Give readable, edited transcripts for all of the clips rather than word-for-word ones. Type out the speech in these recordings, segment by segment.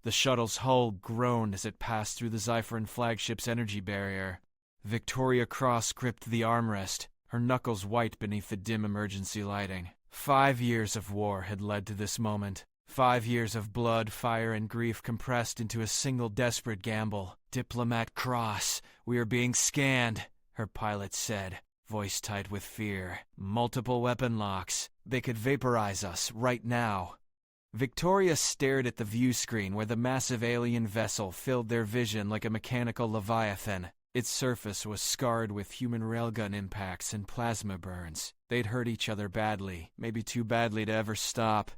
The shuttle's hull groaned as it passed through the Zypheron flagship's energy barrier. Victoria Cross gripped the armrest, her knuckles white beneath the dim emergency lighting. 5 years of war had led to this moment. 5 years of blood, fire, and grief compressed into a single desperate gamble. "Diplomat Cross, we are being scanned," her pilot said, voice tight with fear. "Multiple weapon locks. They could vaporize us right now." Victoria stared at the view screen where the massive alien vessel filled their vision like a mechanical leviathan. Its surface was scarred with human railgun impacts and plasma burns. They'd hurt each other badly, maybe too badly to ever stop.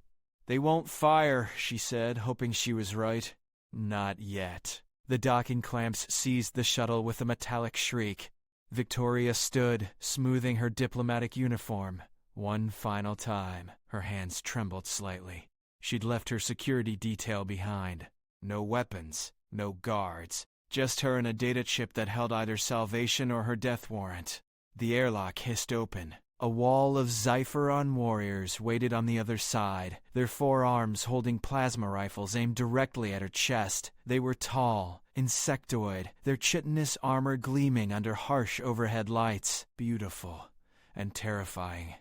"They won't fire," she said, hoping she was right. Not yet. The docking clamps seized the shuttle with a metallic shriek. Victoria stood, smoothing her diplomatic uniform. One final time. Her hands trembled slightly. She'd left her security detail behind. No weapons, no guards. Just her and a data chip that held either salvation or her death warrant. The airlock hissed open. A wall of Zypheron warriors waited on the other side, their forearms holding plasma rifles aimed directly at her chest. They were tall, insectoid, their chitinous armor gleaming under harsh overhead lights. Beautiful and terrifying.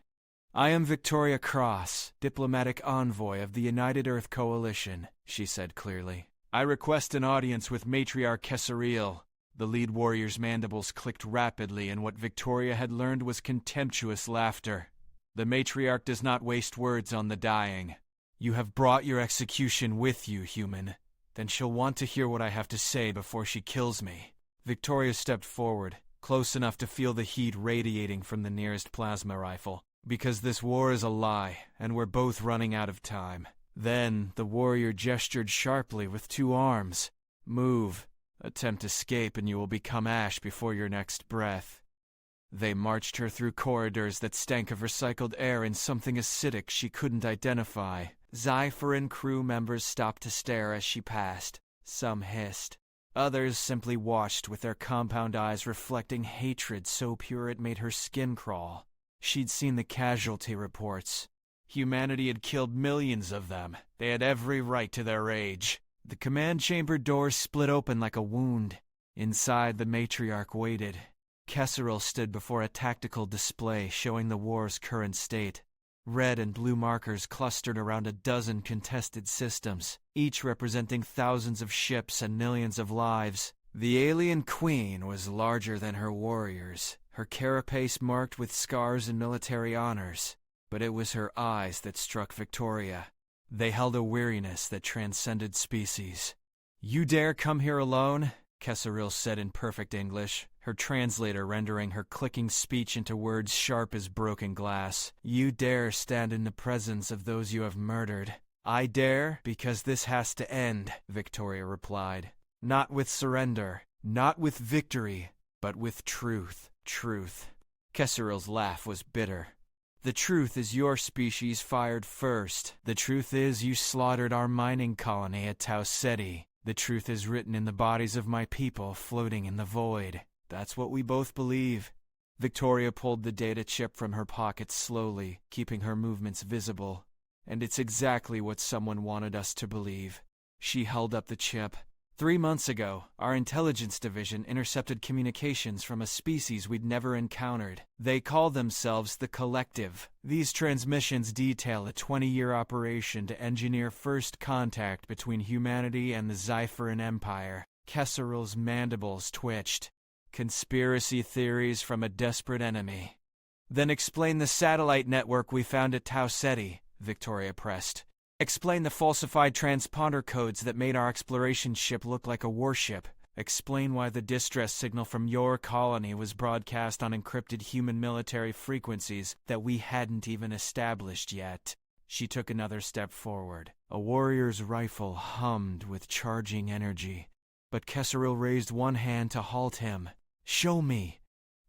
"I am Victoria Cross, diplomatic envoy of the United Earth Coalition," she said clearly. "I request an audience with Matriarch Kessa'ril." The lead warrior's mandibles clicked rapidly, and what Victoria had learned was contemptuous laughter. "The matriarch does not waste words on the dying. You have brought your execution with you, human. Then she'll want to hear what I have to say before she kills me." Victoria stepped forward, close enough to feel the heat radiating from the nearest plasma rifle. "Because this war is a lie, and we're both running out of time." Then the warrior gestured sharply with 2 arms. "Move. Attempt escape and you will become ash before your next breath." They marched her through corridors that stank of recycled air and something acidic she couldn't identify. Zypheron crew members stopped to stare as she passed. Some hissed. Others simply watched with their compound eyes reflecting hatred so pure it made her skin crawl. She'd seen the casualty reports. Humanity had killed millions of them. They had every right to their rage. The command chamber doors split open like a wound. Inside, the matriarch waited. Kessa'ril stood before a tactical display showing the war's current state. Red and blue markers clustered around a dozen contested systems, each representing thousands of ships and millions of lives. The alien queen was larger than her warriors, her carapace marked with scars and military honors. But it was her eyes that struck Victoria. They held a weariness that transcended species. "You dare come here alone?" Kessa'ril said in perfect English, her translator rendering her clicking speech into words sharp as broken glass. "You dare stand in the presence of those you have murdered?" "I dare, because this has to end," Victoria replied. "Not with surrender, not with victory, but with truth." Truth. Kessa'ril's laugh was bitter. "The truth is your species fired first. The truth is you slaughtered our mining colony at Tau Ceti. The truth is written in the bodies of my people floating in the void. That's what we both believe." Victoria pulled the data chip from her pocket slowly, keeping her movements visible. "And it's exactly what someone wanted us to believe." She held up the chip. 3 months ago, our intelligence division intercepted communications from a species we'd never encountered. They call themselves the Collective. These transmissions detail a 20-year operation to engineer first contact between humanity and the Zypheron Empire. Kessa'ril's mandibles twitched. "Conspiracy theories from a desperate enemy." "Then explain the satellite network we found at Tau Ceti," Victoria pressed. "Explain the falsified transponder codes that made our exploration ship look like a warship. Explain why the distress signal from your colony was broadcast on encrypted human military frequencies that we hadn't even established yet." She took another step forward. A warrior's rifle hummed with charging energy. But Kessa'ril raised one hand to halt him. "Show me."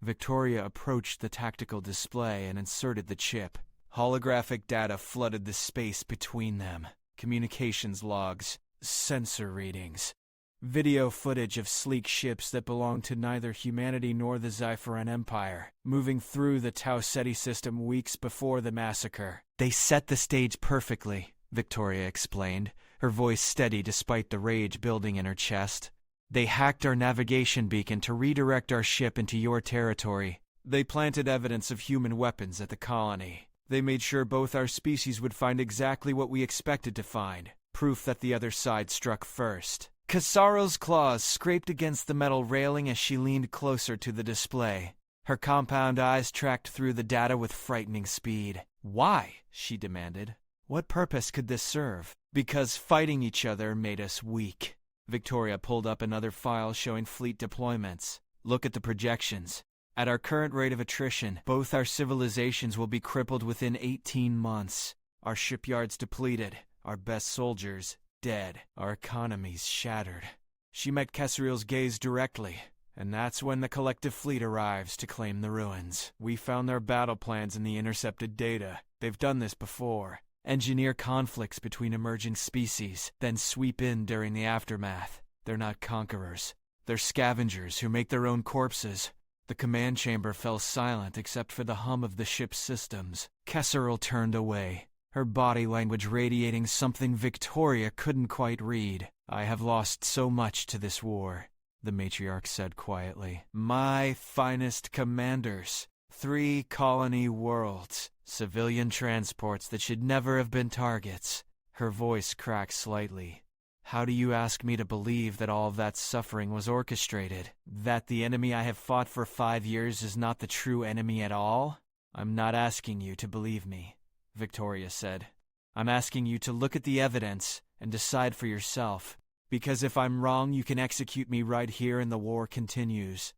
Victoria approached the tactical display and inserted the chip. Holographic data flooded the space between them. Communications logs, sensor readings, video footage of sleek ships that belonged to neither humanity nor the Zypheron Empire, moving through the Tau Ceti system weeks before the massacre. "They set the stage perfectly," Victoria explained, her voice steady despite the rage building in her chest. "They hacked our navigation beacon to redirect our ship into your territory. They planted evidence of human weapons at the colony. They made sure both our species would find exactly what we expected to find, proof that the other side struck first." Kessa'ril's claws scraped against the metal railing as she leaned closer to the display. Her compound eyes tracked through the data with frightening speed. "Why?" she demanded. "What purpose could this serve?" "Because fighting each other made us weak." Victoria pulled up another file showing fleet deployments. "Look at the projections. At our current rate of attrition, both our civilizations will be crippled within 18 months. Our shipyards depleted, our best soldiers dead, our economies shattered." She met Kessa'ril's gaze directly. "And that's when the collective fleet arrives to claim the ruins. We found their battle plans in the intercepted data. They've done this before. Engineer conflicts between emerging species, then sweep in during the aftermath. They're not conquerors. They're scavengers who make their own corpses." The command chamber fell silent except for the hum of the ship's systems. Kessa'ril turned away, her body language radiating something Victoria couldn't quite read. "I have lost so much to this war," the matriarch said quietly. "My finest commanders, 3 colony worlds, civilian transports that should never have been targets." Her voice cracked slightly. "How do you ask me to believe that all of that suffering was orchestrated? That the enemy I have fought for 5 years is not the true enemy at all?" "I'm not asking you to believe me," Victoria said. "I'm asking you to look at the evidence and decide for yourself. Because if I'm wrong, you can execute me right here and the war continues.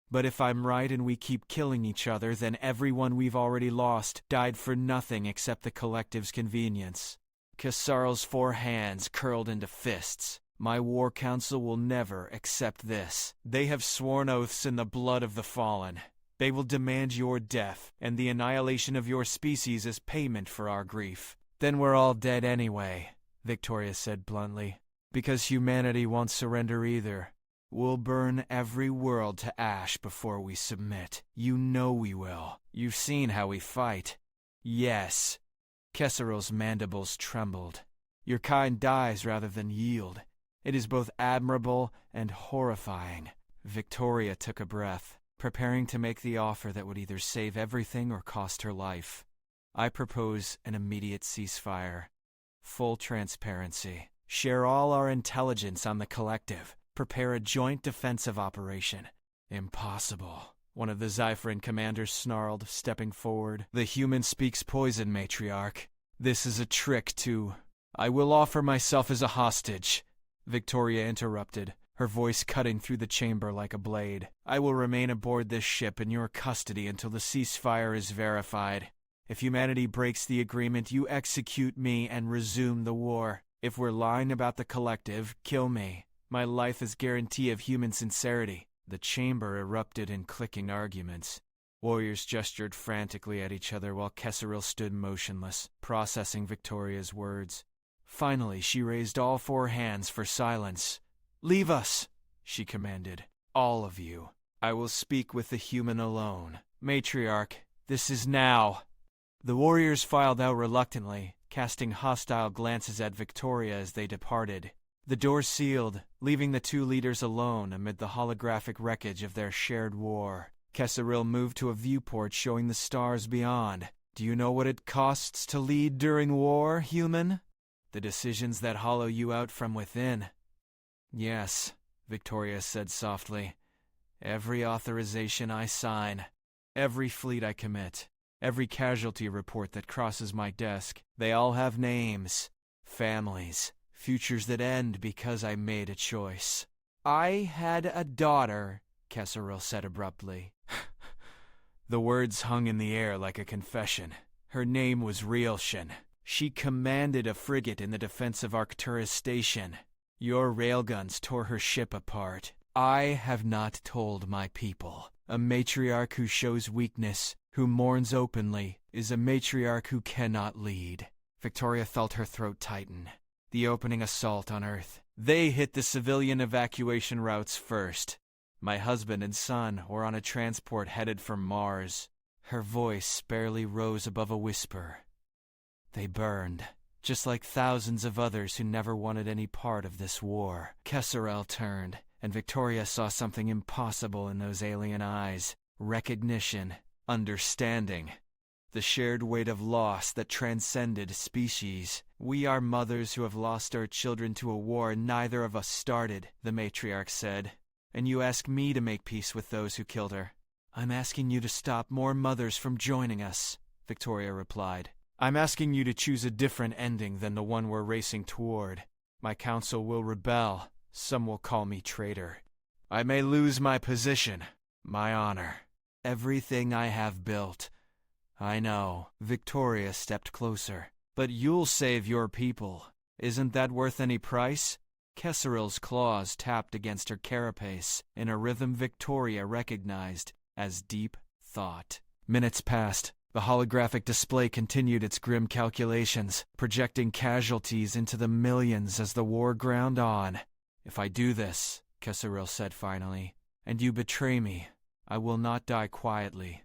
But if I'm right and we keep killing each other, then everyone we've already lost died for nothing except the collective's convenience." Kessa'ril's 4 hands curled into fists. "My war council will never accept this. They have sworn oaths in the blood of the fallen. They will demand your death and the annihilation of your species as payment for our grief." "Then we're all dead anyway," Victoria said bluntly. "Because humanity won't surrender either. We'll burn every world to ash before we submit. You know we will. You've seen how we fight." "Yes." Kessa'ril's mandibles trembled. "Your kind dies rather than yield. It is both admirable and horrifying." Victoria took a breath, preparing to make the offer that would either save everything or cost her life. "I propose an immediate ceasefire. Full transparency. Share all our intelligence on the collective. Prepare a joint defensive operation." "Impossible," one of the Zypheron commanders snarled, stepping forward. "The human speaks poison, matriarch. This is a trick to—" "I will offer myself as a hostage," Victoria interrupted, her voice cutting through the chamber like a blade. "I will remain aboard this ship in your custody until the ceasefire is verified. If humanity breaks the agreement, you execute me and resume the war. If we're lying about the collective, kill me. My life is guarantee of human sincerity." The chamber erupted in clicking arguments. Warriors gestured frantically at each other while Kessa'ril stood motionless, processing Victoria's words. Finally, she raised all 4 hands for silence. "Leave us," she commanded. "All of you. I will speak with the human alone. Matriarch, this is now." The warriors filed out reluctantly, casting hostile glances at Victoria as they departed. The door sealed, leaving the 2 leaders alone amid the holographic wreckage of their shared war. Kessa'ril moved to a viewport showing the stars beyond. "Do you know what it costs to lead during war, human? The decisions that hollow you out from within." "Yes," Victoria said softly. "Every authorization I sign, every fleet I commit, every casualty report that crosses my desk, they all have names, families, futures that end because I made a choice." "I had a daughter," Kessa'ril said abruptly. The words hung in the air like a confession. Her name was Realshin. She commanded a frigate in the defense of Arcturus Station. Your railguns tore her ship apart. I have not told my people. A matriarch who shows weakness, who mourns openly, is a matriarch who cannot lead. Victoria felt her throat tighten. The opening assault on Earth. They hit the civilian evacuation routes first. My husband and son were on a transport headed for Mars. Her voice barely rose above a whisper. They burned. just like thousands of others who never wanted any part of this war. Kessa'ril turned, and Victoria saw something impossible in those alien eyes. Recognition, understanding, the shared weight of loss that transcended species. "We are mothers who have lost our children to a war neither of us started," the matriarch said. "And you ask me to make peace with those who killed her." "I'm asking you to stop more mothers from joining us," Victoria replied. "I'm asking you to choose a different ending than the one we're racing toward. My council will rebel. Some will call me traitor. I may lose my position, my honor, everything I have built. I know." Victoria stepped closer. "But you'll save your people. Isn't that worth any price?" Kessa'ril's claws tapped against her carapace in a rhythm Victoria recognized as deep thought. Minutes passed. The holographic display continued its grim calculations, projecting casualties into the millions as the war ground on. "If I do this," Kessa'ril said finally, "and you betray me, I will not die quietly.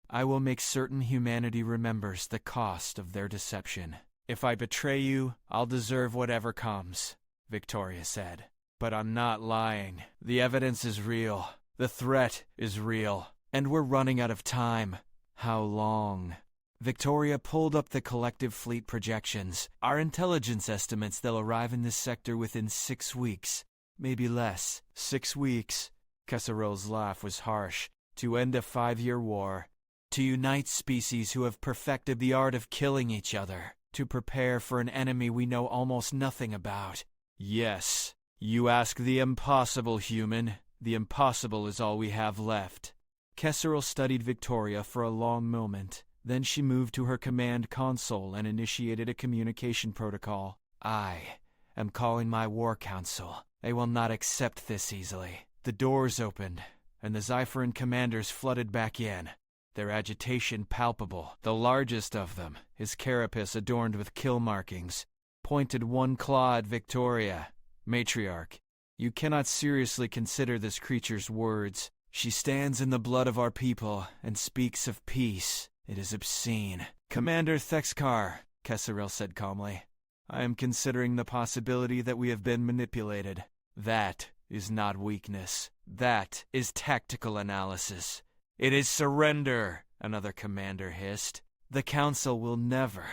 I will make certain humanity remembers the cost of their deception." "If I betray you, I'll deserve whatever comes," Victoria said. "But I'm not lying. The evidence is real. The threat is real. And we're running out of time." "How long?" Victoria pulled up the collective fleet projections. "Our intelligence estimates they'll arrive in this sector within 6 weeks. Maybe less." 6 weeks? Kessa'ril's laugh was harsh. "To end a 5-year war. To unite species who have perfected the art of killing each other. To prepare for an enemy we know almost nothing about." "Yes. You ask the impossible, human. The impossible is all we have left." Kessa'ril studied Victoria for a long moment. Then she moved to her command console and initiated a communication protocol. "I am calling my war council. They will not accept this easily." The doors opened, and the Zypheron commanders flooded back in, their agitation palpable. The largest of them, his carapace adorned with kill markings, pointed one claw at Victoria. "Matriarch, you cannot seriously consider this creature's words. She stands in the blood of our people and speaks of peace. It is obscene." "Commander Thexkar," Kessa'ril said calmly, "I am considering the possibility that we have been manipulated. That is not weakness. That is tactical analysis." "It is surrender," another commander hissed. "The Council will never.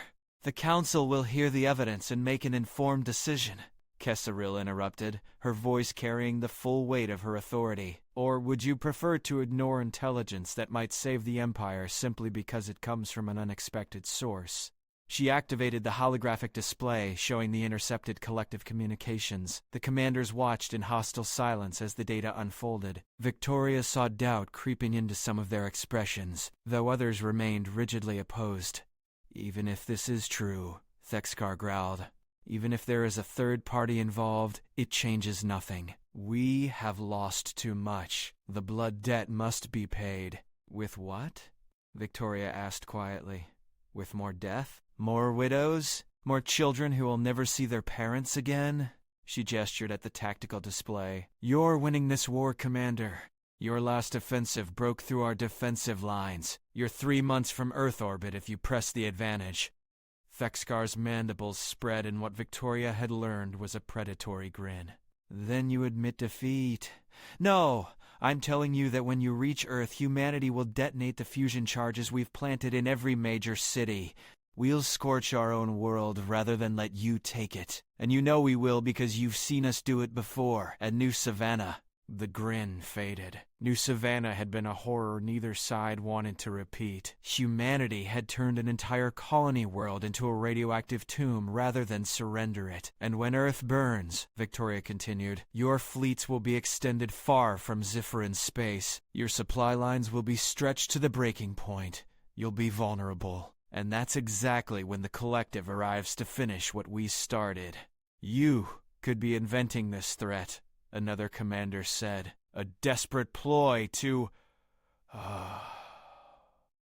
The Council will hear the evidence and make an informed decision," Kessa'ril interrupted, her voice carrying the full weight of her authority. "Or would you prefer to ignore intelligence that might save the Empire simply because it comes from an unexpected source?" She activated the holographic display, showing the intercepted collective communications. The commanders watched in hostile silence as the data unfolded. Victoria saw doubt creeping into some of their expressions, though others remained rigidly opposed. "Even if this is true," Thexkar growled, "even if there is a third party involved, it changes nothing. We have lost too much. The blood debt must be paid." "With what?" Victoria asked quietly. "With more death? More widows? More children who will never see their parents again?" She gestured at the tactical display. "You're winning this war, Commander. Your last offensive broke through our defensive lines. You're 3 months from Earth orbit if you press the advantage." Thexkar's mandibles spread in what Victoria had learned was a predatory grin. "Then you admit defeat." "No! I'm telling you that when you reach Earth, humanity will detonate the fusion charges we've planted in every major city. We'll scorch our own world rather than let you take it. And you know we will because you've seen us do it before, at New Savannah." The grin faded. New Savannah had been a horror neither side wanted to repeat. Humanity had turned an entire colony world into a radioactive tomb rather than surrender it. "And when Earth burns," Victoria continued, "your fleets will be extended far from Zypheron space. Your supply lines will be stretched to the breaking point. You'll be vulnerable. And that's exactly when the collective arrives to finish what we started." "You could be inventing this threat," another commander said. "A desperate ploy to...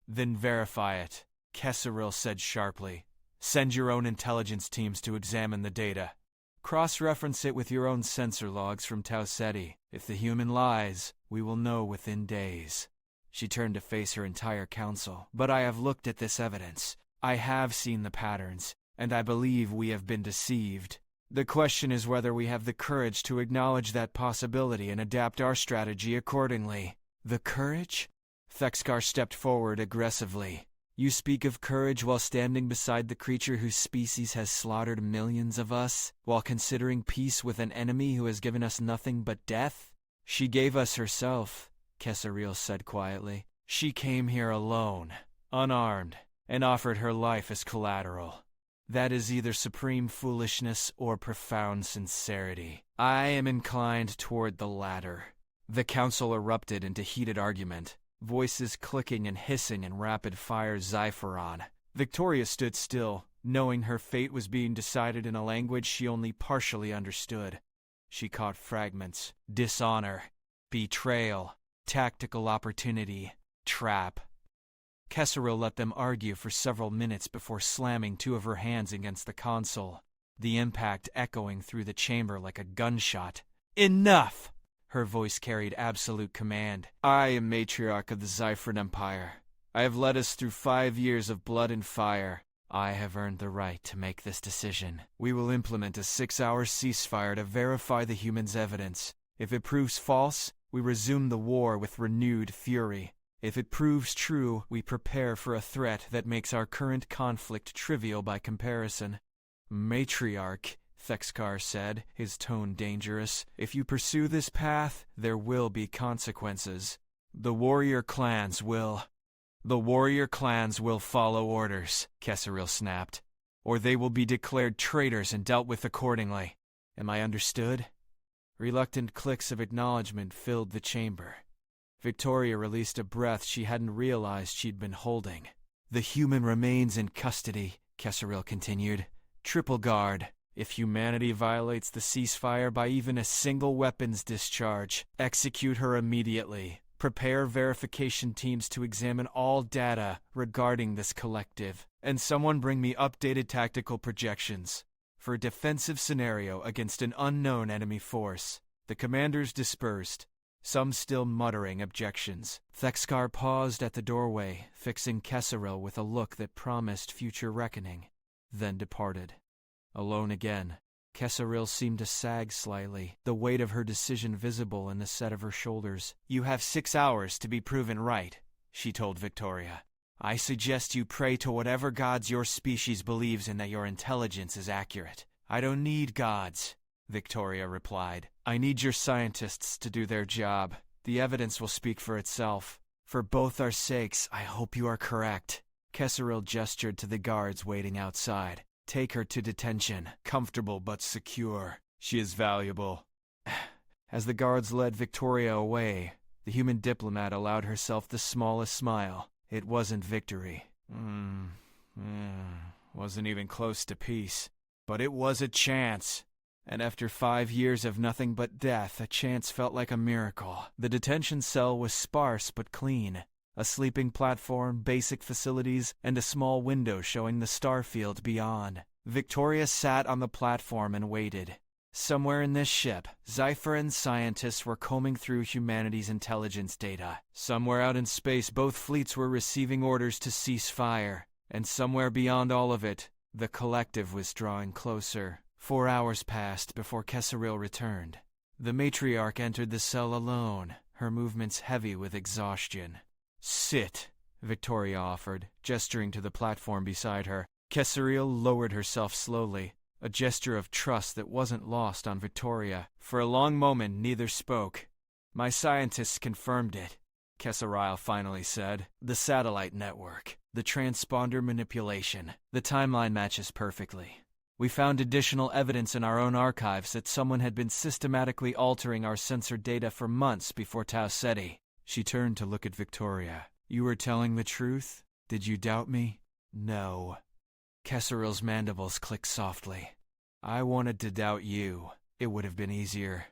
Then verify it," Kessa'ril said sharply. "Send your own intelligence teams to examine the data. Cross-reference it with your own sensor logs from Tau Ceti. If the human lies, we will know within days." She turned to face her entire council. "But I have looked at this evidence. I have seen the patterns. and I believe we have been deceived. The question is whether we have the courage to acknowledge that possibility and adapt our strategy accordingly. The courage? Thexkar stepped forward aggressively. You speak of courage while standing beside the creature whose species has slaughtered millions of us, while considering peace with an enemy who has given us nothing but death? She gave us herself, Kessa'ril said quietly. She came here alone, unarmed, and offered her life as collateral. That is either supreme foolishness or profound sincerity. I am inclined toward the latter. The council erupted into heated argument, voices clicking and hissing in rapid-fire Zypheron. Victoria stood still, knowing her fate was being decided in a language she only partially understood. She caught fragments: dishonor, betrayal, tactical opportunity, trap. Kessa'ril let them argue for several minutes before slamming two of her hands against the console, the impact echoing through the chamber like a gunshot. Enough! Her voice carried absolute command. I am Matriarch of the Zypheron Empire. I have led us through 5 years of blood and fire. I have earned the right to make this decision. We will implement a 6-hour ceasefire to verify the humans' evidence. If it proves false, we resume the war with renewed fury. If it proves true, we prepare for a threat that makes our current conflict trivial by comparison. Matriarch, Thexkar said, his tone dangerous. If you pursue this path, there will be consequences. The warrior clans will follow orders, Kessa'ril snapped, or they will be declared traitors and dealt with accordingly. Am I understood? Reluctant clicks of acknowledgement filled the chamber. Victoria released a breath she hadn't realized she'd been holding. The human remains in custody, Kessa'ril continued. Triple guard. If humanity violates the ceasefire by even a single weapons discharge, execute her immediately. Prepare verification teams to examine all data regarding this collective. And someone bring me updated tactical projections for a defensive scenario against an unknown enemy force. The commanders dispersed, some still muttering objections. Thexkar paused at the doorway, fixing Kessa'ril with a look that promised future reckoning, then departed. Alone again, Kessa'ril seemed to sag slightly, the weight of her decision visible in the set of her shoulders. You have 6 hours to be proven right, she told Victoria. I suggest you pray to whatever gods your species believes in that your intelligence is accurate. I don't need gods, Victoria replied. I need your scientists to do their job. The evidence will speak for itself. For both our sakes, I hope you are correct. Kessa'ril gestured to the guards waiting outside. Take her to detention, comfortable but secure. She is valuable. As the guards led Victoria away, the human diplomat allowed herself the smallest smile. It wasn't victory. Wasn't even close to peace. But it was a chance. And after 5 years of nothing but death, a chance felt like a miracle. The detention cell was sparse but clean. A sleeping platform, basic facilities, and a small window showing the starfield beyond. Victoria sat on the platform and waited. Somewhere in this ship, Zypheron scientists were combing through humanity's intelligence data. Somewhere out in space, both fleets were receiving orders to cease fire. And somewhere beyond all of it, the collective was drawing closer. 4 hours passed before Kessa'ril returned. The matriarch entered the cell alone, her movements heavy with exhaustion. Sit, Victoria offered, gesturing to the platform beside her. Kessa'ril lowered herself slowly, a gesture of trust that wasn't lost on Victoria. For a long moment, neither spoke. My scientists confirmed it, Kessa'ril finally said. The satellite network, the transponder manipulation, the timeline matches perfectly. We found additional evidence in our own archives that someone had been systematically altering our sensor data for months before Tau Ceti. She turned to look at Victoria. You were telling the truth? Did you doubt me? No. Kessa'ril's mandibles clicked softly. I wanted to doubt you. It would have been easier.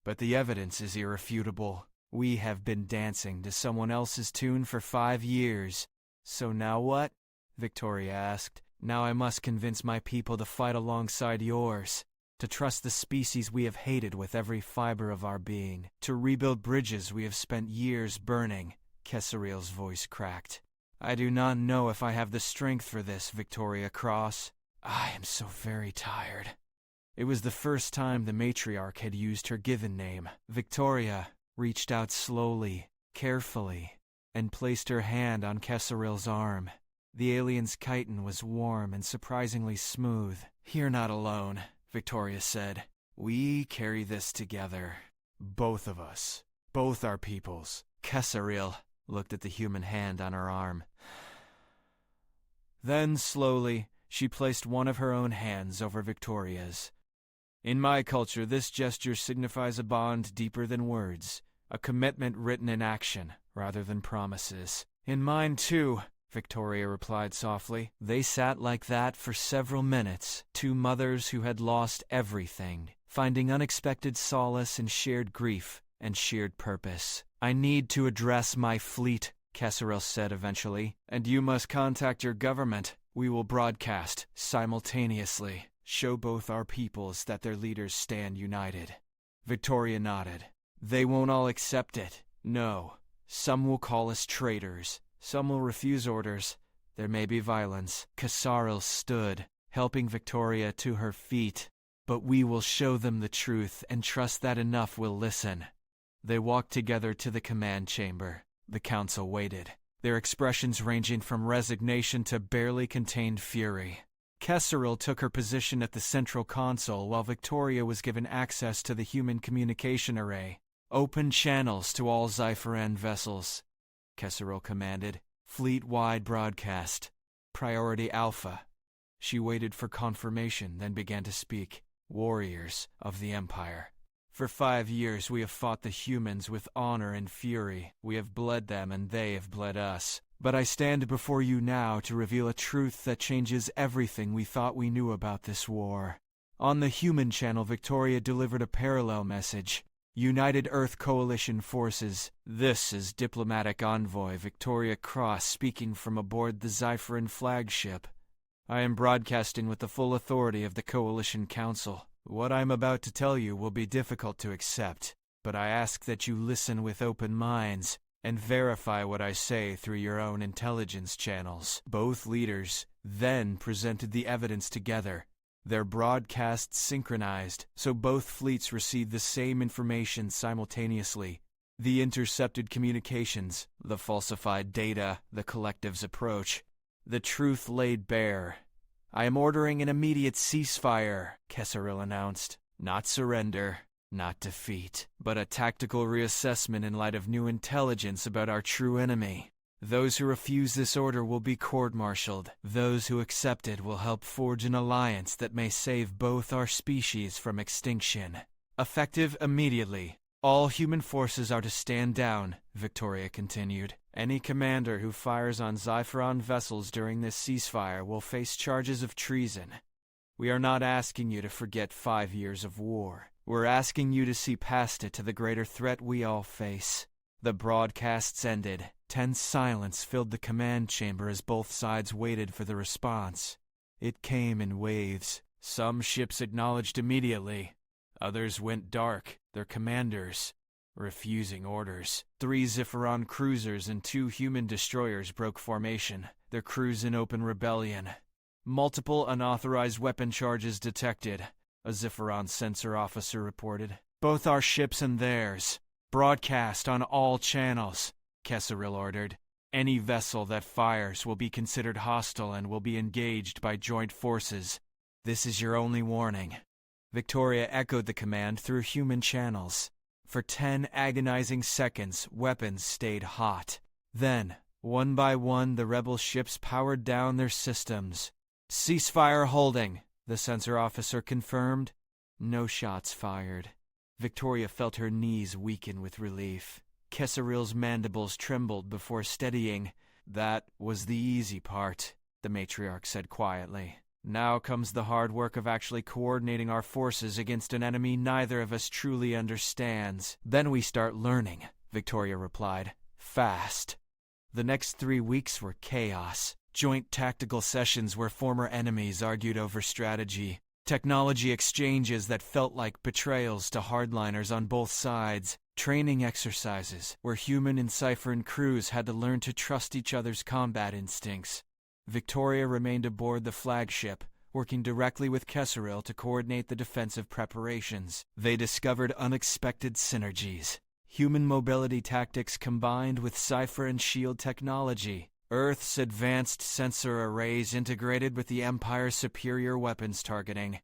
But the evidence is irrefutable. We have been dancing to someone else's tune for 5 years. So now what? Victoria asked. Now I must convince my people to fight alongside yours, to trust the species we have hated with every fiber of our being, to rebuild bridges we have spent years burning. Kessa'ril's voice cracked. I do not know if I have the strength for this, Victoria Cross. I am so very tired. It was the first time the matriarch had used her given name. Victoria reached out slowly, carefully, and placed her hand on Kessa'ril's arm. The alien's chitin was warm and surprisingly smooth. "You're not alone," Victoria said. "We carry this together. Both of us. Both our peoples." Kessa'ril looked at the human hand on her arm. Then, slowly, she placed one of her own hands over Victoria's. "In my culture, this gesture signifies a bond deeper than words, a commitment written in action, rather than promises." "In mine, too," Victoria replied softly. They sat like that for several minutes, two mothers who had lost everything, finding unexpected solace in shared grief and shared purpose. "I need to address my fleet," Kessa'ril said eventually, "and you must contact your government. We will broadcast simultaneously, show both our peoples that their leaders stand united." Victoria nodded. "They won't all accept it. No. Some will call us traitors. Some will refuse orders. There may be violence." Kessa'ril stood, helping Victoria to her feet. "But we will show them the truth and trust that enough will listen." They walked together to the command chamber. The council waited, their expressions ranging from resignation to barely contained fury. Kessa'ril took her position at the central console while Victoria was given access to the human communication array. "Open channels to all Zypheron vessels," Kessa'ril commanded. "Fleet-wide broadcast. Priority Alpha." She waited for confirmation, then began to speak. "Warriors of the Empire. For 5 years we have fought the humans with honor and fury. We have bled them and they have bled us. But I stand before you now to reveal a truth that changes everything we thought we knew about this war." On the human channel, Victoria delivered a parallel message. "United Earth Coalition Forces. This is diplomatic envoy Victoria Cross speaking from aboard the Zypheron flagship. I am broadcasting with the full authority of the Coalition Council. What I'm about to tell you will be difficult to accept, but I ask that you listen with open minds and verify what I say through your own intelligence channels." Both leaders then presented the evidence together, their broadcasts synchronized, so both fleets received the same information simultaneously. The intercepted communications, the falsified data, the collective's approach. The truth laid bare. "I am ordering an immediate ceasefire," Kessa'ril announced. "Not surrender, not defeat, but a tactical reassessment in light of new intelligence about our true enemy. Those who refuse this order will be court-martialed. Those who accept it will help forge an alliance that may save both our species from extinction. Effective immediately. All human forces are to stand down," Victoria continued. "Any commander who fires on Zypheron vessels during this ceasefire will face charges of treason. We are not asking you to forget 5 years of war. We're asking you to see past it to the greater threat we all face." The broadcasts ended. Tense silence filled the command chamber as both sides waited for the response. It came in waves. Some ships acknowledged immediately. Others went dark, their commanders refusing orders. 3 Zypheron cruisers and 2 human destroyers broke formation, their crews in open rebellion. "Multiple unauthorized weapon charges detected," a Zypheron sensor officer reported. "Both our ships and theirs. Broadcast on all channels," Kessa'ril ordered. "Any vessel that fires will be considered hostile and will be engaged by joint forces. This is your only warning." Victoria echoed the command through human channels. For 10 agonizing seconds, weapons stayed hot. Then, one by one, the rebel ships powered down their systems. "Ceasefire holding," the sensor officer confirmed. No shots fired. Victoria felt her knees weaken with relief. Kessa'ril's mandibles trembled before steadying. "That was the easy part," the matriarch said quietly. "Now comes the hard work of actually coordinating our forces against an enemy neither of us truly understands." "Then we start learning," Victoria replied. "Fast." The next 3 weeks were chaos. Joint tactical sessions where former enemies argued over strategy. Technology exchanges that felt like betrayals to hardliners on both sides. Training exercises where human and Zypheron crews had to learn to trust each other's combat instincts. Victoria remained aboard the flagship, working directly with Kessa'ril to coordinate the defensive preparations. They discovered unexpected synergies. Human mobility tactics combined with cipher and shield technology. Earth's advanced sensor arrays integrated with the Empire's superior weapons targeting.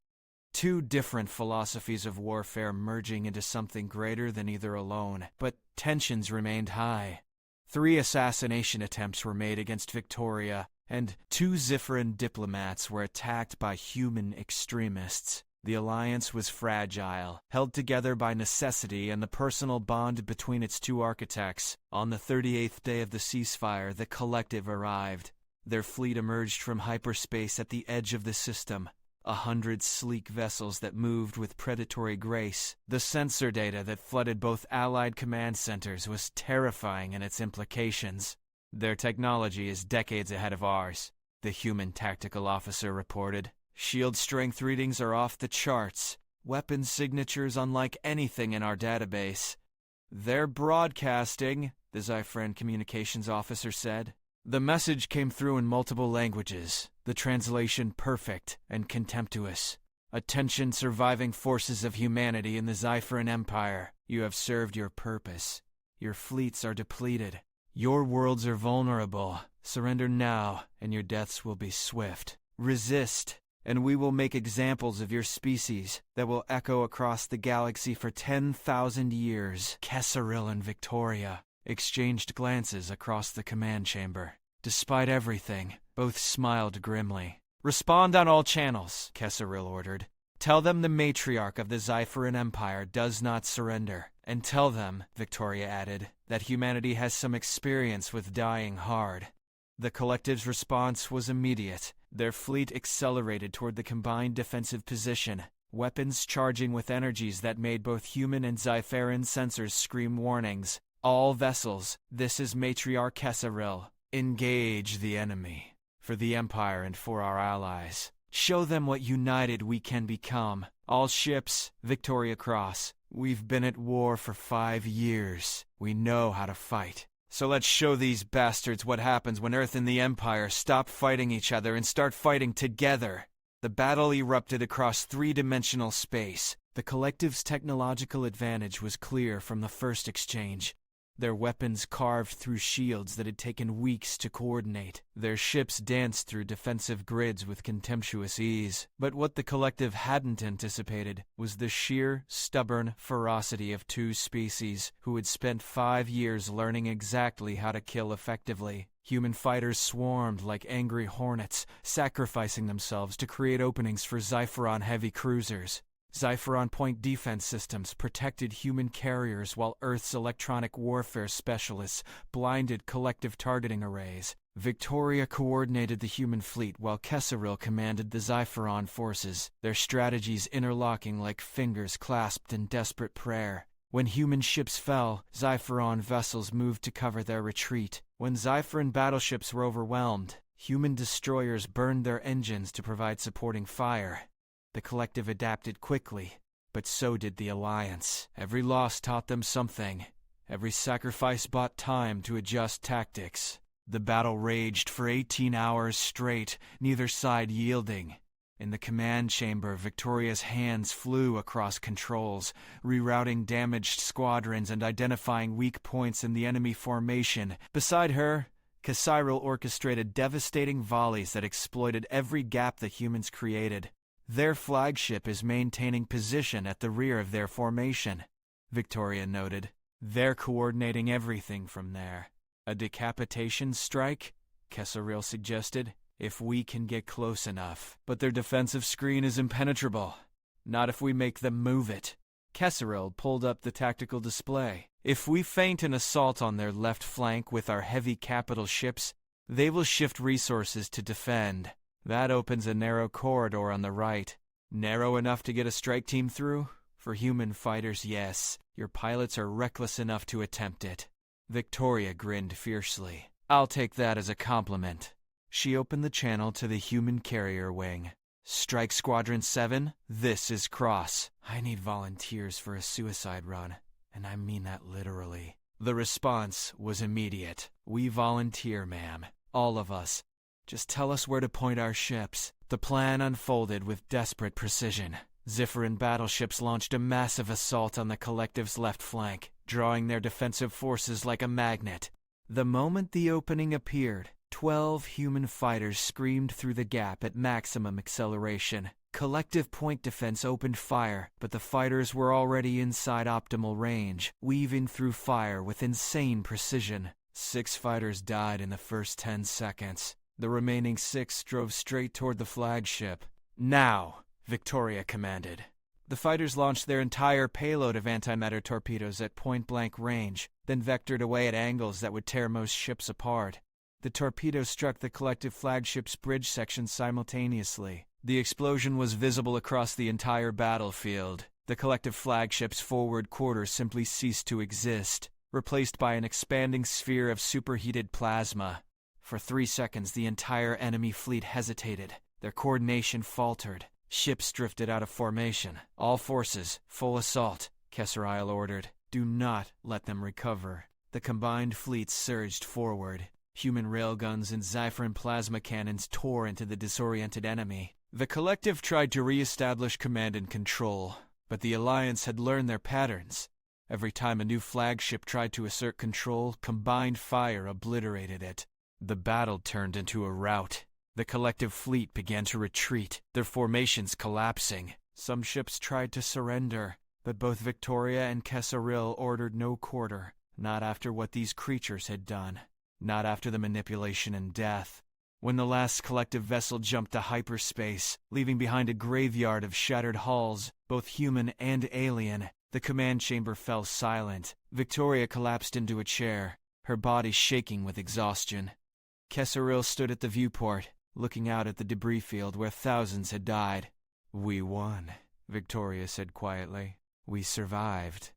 Two different philosophies of warfare merging into something greater than either alone, but tensions remained high. 3 assassination attempts were made against Victoria, and 2 Zypheron diplomats were attacked by human extremists. The alliance was fragile, held together by necessity and the personal bond between its 2 architects. On the 38th day of the ceasefire, the Collective arrived. Their fleet emerged from hyperspace at the edge of the system. 100 sleek vessels that moved with predatory grace. The sensor data that flooded both Allied command centers was terrifying in its implications. Their technology is decades ahead of ours, the human tactical officer reported. Shield strength readings are off the charts. Weapon signatures unlike anything in our database. They're broadcasting, the Zypheron communications officer said. The message came through in multiple languages, the translation perfect and contemptuous. Attention, surviving forces of humanity in the Zypheron Empire. You have served your purpose. Your fleets are depleted. Your worlds are vulnerable. Surrender now, and your deaths will be swift. Resist, and we will make examples of your species that will echo across the galaxy for 10,000 years. Kessa'ril and Victoria exchanged glances across the command chamber. Despite everything, both smiled grimly. Respond on all channels, Kessa'ril ordered. Tell them the Matriarch of the Zypheron Empire does not surrender. And tell them, Victoria added, that humanity has some experience with dying hard. The Collective's response was immediate. Their fleet accelerated toward the combined defensive position, weapons charging with energies that made both human and Zypheron sensors scream warnings. All vessels, this is Matriarch Kessa'ril. Engage the enemy. For the Empire and for our allies. Show them what united we can become. All ships, Victoria Cross. We've been at war for 5 years. We know how to fight. So let's show these bastards what happens when Earth and the Empire stop fighting each other and start fighting together. The battle erupted across 3-dimensional space. The Collective's technological advantage was clear from the first exchange. Their weapons carved through shields that had taken weeks to coordinate. Their ships danced through defensive grids with contemptuous ease. But what the Collective hadn't anticipated was the sheer, stubborn ferocity of 2 species who had spent 5 years learning exactly how to kill effectively. Human fighters swarmed like angry hornets, sacrificing themselves to create openings for Zypheron heavy cruisers. Zypheron point defense systems protected human carriers while Earth's electronic warfare specialists blinded collective targeting arrays. Victoria coordinated the human fleet while Kessa'ril commanded the Zypheron forces, their strategies interlocking like fingers clasped in desperate prayer. When human ships fell, Zypheron vessels moved to cover their retreat. When Zypheron battleships were overwhelmed, human destroyers burned their engines to provide supporting fire. The Collective adapted quickly, but so did the Alliance. Every loss taught them something. Every sacrifice bought time to adjust tactics. The battle raged for 18 hours straight, neither side yielding. In the command chamber, Victoria's hands flew across controls, rerouting damaged squadrons and identifying weak points in the enemy formation. Beside her, Kessa'ril orchestrated devastating volleys that exploited every gap the humans created. Their flagship is maintaining position at the rear of their formation, Victoria noted. They're coordinating everything from there. A decapitation strike? Kessa'ril suggested. If we can get close enough. But their defensive screen is impenetrable. Not if we make them move it. Kessa'ril pulled up the tactical display. If we feint an assault on their left flank with our heavy capital ships, they will shift resources to defend. That opens a narrow corridor on the right. Narrow enough to get a strike team through? For human fighters, yes. Your pilots are reckless enough to attempt it. Victoria grinned fiercely. I'll take that as a compliment. She opened the channel to the human carrier wing. Strike Squadron 7, this is Cross. I need volunteers for a suicide run, and I mean that literally. The response was immediate. We volunteer, ma'am. All of us. Just tell us where to point our ships. The plan unfolded with desperate precision. Zypheron battleships launched a massive assault on the collective's left flank, drawing their defensive forces like a magnet. The moment the opening appeared, 12 human fighters screamed through the gap at maximum acceleration. Collective point defense opened fire, but the fighters were already inside optimal range, weaving through fire with insane precision. 6 fighters died in the first 10 seconds. The remaining 6 drove straight toward the flagship. "Now!" Victoria commanded. The fighters launched their entire payload of antimatter torpedoes at point-blank range, then vectored away at angles that would tear most ships apart. The torpedoes struck the collective flagship's bridge section simultaneously. The explosion was visible across the entire battlefield. The collective flagship's forward quarter simply ceased to exist, replaced by an expanding sphere of superheated plasma. For 3 seconds, the entire enemy fleet hesitated. Their coordination faltered. Ships drifted out of formation. "All forces, full assault," Kessa'ril ordered. "Do not let them recover." The combined fleets surged forward. Human railguns and Zypheron plasma cannons tore into the disoriented enemy. The collective tried to re-establish command and control, but the Alliance had learned their patterns. Every time a new flagship tried to assert control, combined fire obliterated it. The battle turned into a rout. The collective fleet began to retreat, their formations collapsing. Some ships tried to surrender, but both Victoria and Kessa'ril ordered no quarter. Not after what these creatures had done. Not after the manipulation and death. When the last collective vessel jumped to hyperspace, leaving behind a graveyard of shattered hulls, both human and alien, the command chamber fell silent. Victoria collapsed into a chair, her body shaking with exhaustion. Kessa'ril stood at the viewport, looking out at the debris field where thousands had died. "We won," Victoria said quietly. "We survived."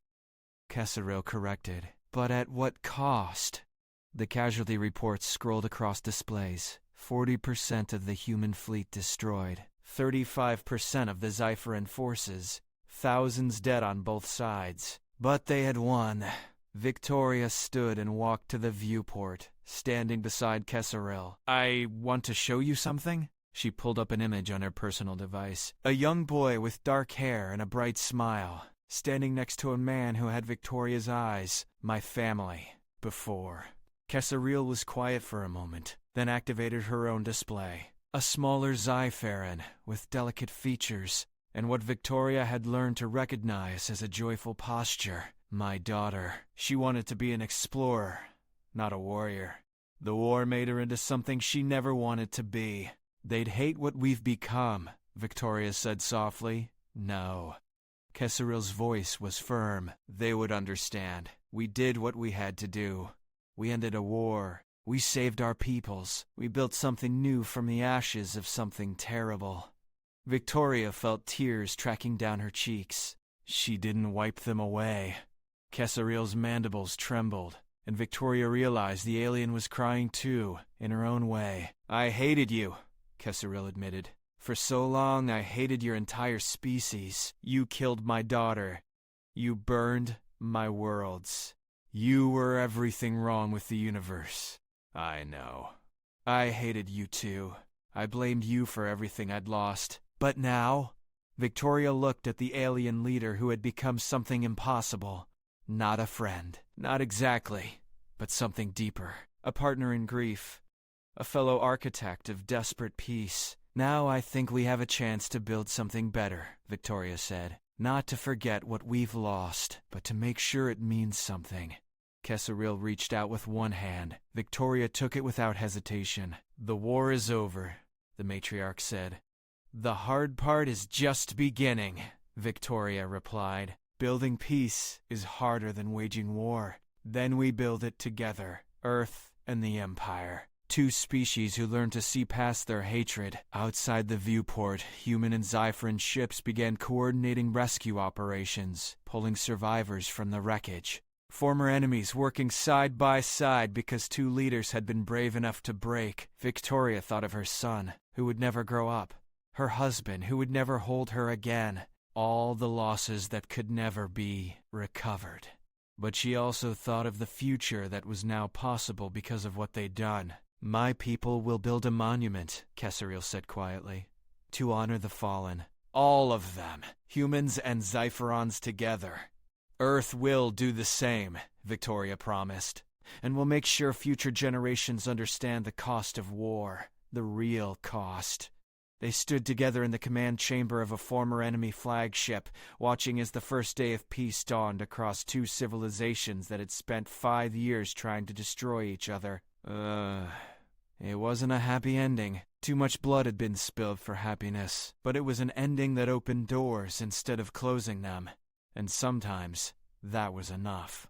Kessa'ril corrected. "But at what cost?" The casualty reports scrolled across displays. 40% of the human fleet destroyed. 35% of the Zypheron forces. Thousands dead on both sides. But they had won. Victoria stood and walked to the viewport, standing beside Kessa'ril. "I want to show you something." She pulled up an image on her personal device. A young boy with dark hair and a bright smile, standing next to a man who had Victoria's eyes. "My family. Before." Kessa'ril was quiet for a moment, then activated her own display. A smaller Zypheron, with delicate features, and what Victoria had learned to recognize as a joyful posture. "My daughter." She wanted to be an explorer, not a warrior. The war made her into something she never wanted to be. "They'd hate what we've become," Victoria said softly. "No." Kessa'ril's voice was firm. "They would understand. We did what we had to do. We ended a war. We saved our peoples. We built something new from the ashes of something terrible." Victoria felt tears tracking down her cheeks. She didn't wipe them away. Kessa'ril's mandibles trembled, and Victoria realized the alien was crying too, in her own way. "I hated you," Kessa'ril admitted. "For so long I hated your entire species. You killed my daughter. You burned my worlds. You were everything wrong with the universe. I know. I hated you too. I blamed you for everything I'd lost. But now?" Victoria looked at the alien leader who had become something impossible. Not a friend. Not exactly. But something deeper. A partner in grief. A fellow architect of desperate peace. "Now I think we have a chance to build something better," Victoria said. "Not to forget what we've lost, but to make sure it means something." Kessa'ril reached out with one hand. Victoria took it without hesitation. "The war is over," the matriarch said. "The hard part is just beginning," Victoria replied. "Building peace is harder than waging war. Then we build it together, Earth and the Empire. Two species who learned to see past their hatred." Outside the viewport, human and Zypheron ships began coordinating rescue operations, pulling survivors from the wreckage. Former enemies working side by side because two leaders had been brave enough to break. Victoria thought of her son, who would never grow up. Her husband, who would never hold her again. All the losses that could never be recovered. But she also thought of the future that was now possible because of what they'd done. "My people will build a monument," Kessa'ril said quietly. to honor the fallen. All of them, humans and Zypherons together. Earth will do the same, Victoria promised, and will make sure future generations understand the cost of war, the real cost. They stood together in the command chamber of a former enemy flagship, watching as the first day of peace dawned across two civilizations that had spent 5 years trying to destroy each other. It wasn't a happy ending. Too much blood had been spilled for happiness, but it was an ending that opened doors instead of closing them, and sometimes that was enough.